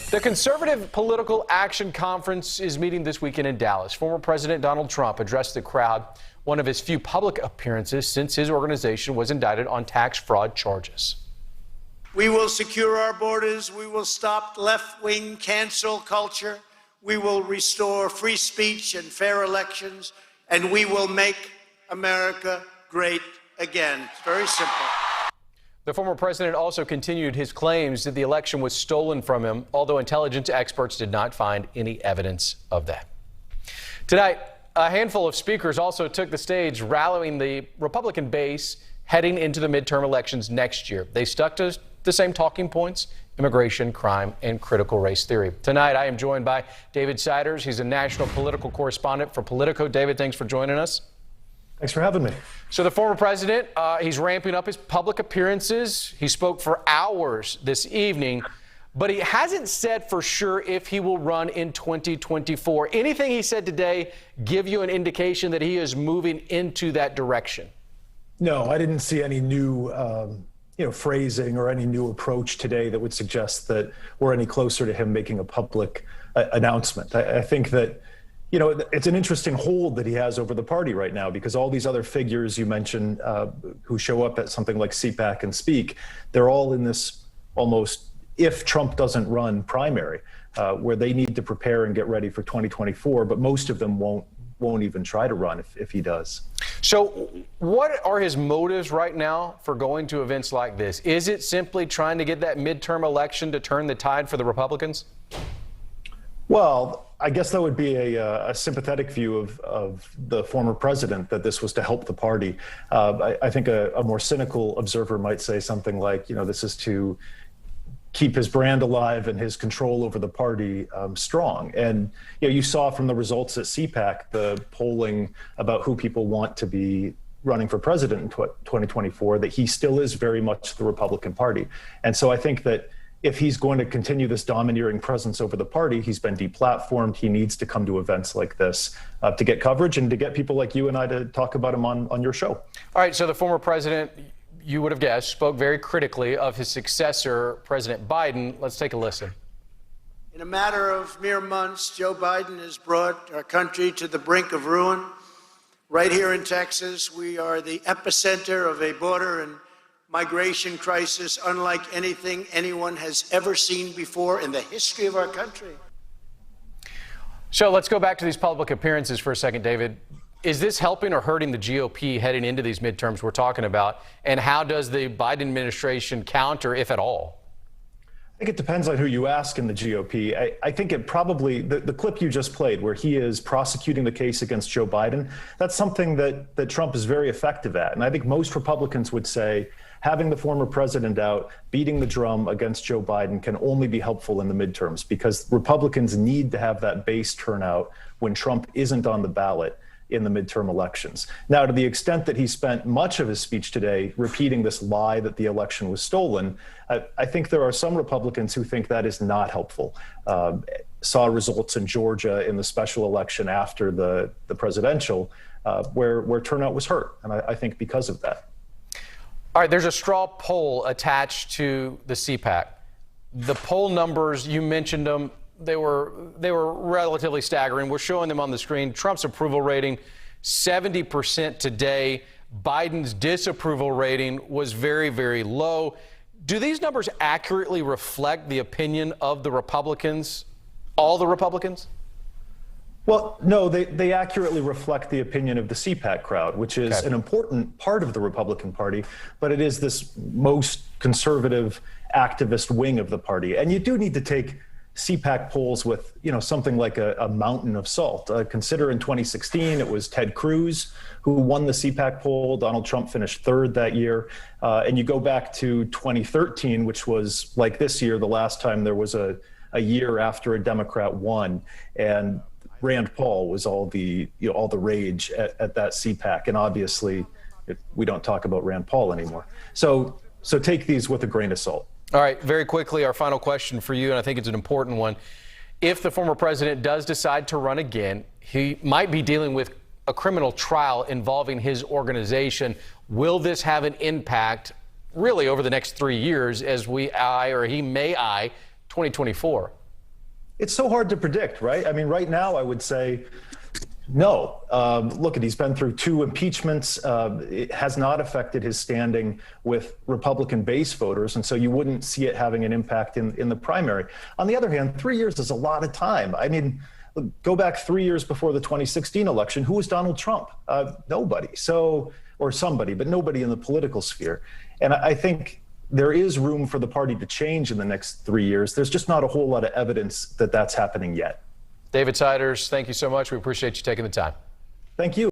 The Conservative Political Action Conference is meeting this weekend in Dallas. Former President Donald Trump addressed the crowd, one of his few public appearances since his organization was indicted on tax fraud charges. We will secure our borders. We will stop left-wing cancel culture. We will restore free speech and fair elections. And we will make America great again. It's very simple. The former president also continued his claims that the election was stolen from him, although intelligence experts did not find any evidence of that. Tonight, a handful of speakers also took the stage, rallying the Republican base heading into the midterm elections next year. They stuck to the same talking points: immigration, crime, and critical race theory. Tonight, I am joined by David Siders. He's a national political correspondent for Politico. David, thanks for joining us. Thanks for having me. So the former president, he's ramping up his public appearances. He spoke for hours this evening, but he hasn't said for sure if he will run in 2024. Anything he said today give you an indication that he is moving into that direction? No, I didn't see any new phrasing or any new approach today that would suggest that we're any closer to him making a public announcement. I think that it's an interesting hold that he has over the party right now, because all these other figures you mentioned who show up at something like CPAC and speak, they're all in this almost if Trump doesn't run primary, where they need to prepare and get ready for 2024. But most of them won't even try to run if he does. So what are his motives right now for going to events like this? Is it simply trying to get that midterm election to turn the tide for the Republicans? Well, I guess that would be a sympathetic view of the former president, that this was to help the party. I think a more cynical observer might say something like, this is to keep his brand alive and his control over the party strong. And you saw from the results at CPAC, the polling about who people want to be running for president in 2024, that he still is very much the Republican Party. And so I think that if he's going to continue this domineering presence over the party, he's been deplatformed. He needs to come to events like this to get coverage and to get people like you and I to talk about him on your show. All right, so the former president, you would have guessed, spoke very critically of his successor, President Biden. Let's take a listen. In a matter of mere months, Joe Biden has brought our country to the brink of ruin. Right here in Texas, we are the epicenter of a border and migration crisis unlike anything anyone has ever seen before in the history of our country. So let's go back to these public appearances for a second, David. Is this helping or hurting the GOP heading into these midterms we're talking about? And how does the Biden administration counter, if at all? I think it depends on who you ask in the GOP. I think it probably, the clip you just played where he is prosecuting the case against Joe Biden, that's something that Trump is very effective at. And I think most Republicans would say having the former president out, beating the drum against Joe Biden can only be helpful in the midterms, because Republicans need to have that base turnout when Trump isn't on the ballot in the midterm elections. Now, to the extent that he spent much of his speech today repeating this lie that the election was stolen, I think there are some Republicans who think that is not helpful. Saw results in Georgia in the special election after the presidential, where turnout was hurt, and I think because of that. All right, there's a straw poll attached to the CPAC. The poll numbers, you mentioned them, they were relatively staggering. We're showing them on the screen. Trump's approval rating, 70% today. Biden's disapproval rating was very, very low. Do these numbers accurately reflect the opinion of the Republicans, all the Republicans? Well, no, they accurately reflect the opinion of the CPAC crowd, which is an important part of the Republican Party, but it is this most conservative activist wing of the party. And you do need to take CPAC polls with, something like a mountain of salt. Consider in 2016, it was Ted Cruz who won the CPAC poll. Donald Trump finished third that year. And you go back to 2013, which was like this year, the last time there was a year after a Democrat won. And Rand Paul was all the rage at that CPAC. And obviously, we don't talk about Rand Paul anymore. So take these with a grain of salt. All right, very quickly, our final question for you, and I think it's an important one. If the former president does decide to run again, he might be dealing with a criminal trial involving his organization. Will this have an impact really over the next 3 years as he may eye 2024? It's so hard to predict, right? I mean, right now I would say no. Look, he's been through 2 impeachments. It has not affected his standing with Republican base voters, and so you wouldn't see it having an impact in the primary. On the other hand, 3 years is a lot of time. I mean, go back 3 years before the 2016 election. Who was Donald Trump? Nobody. So, or somebody, but nobody in the political sphere. And I think there is room for the party to change in the next 3 years. There's just not a whole lot of evidence that that's happening yet. David Siders, thank you so much. We appreciate you taking the time. Thank you.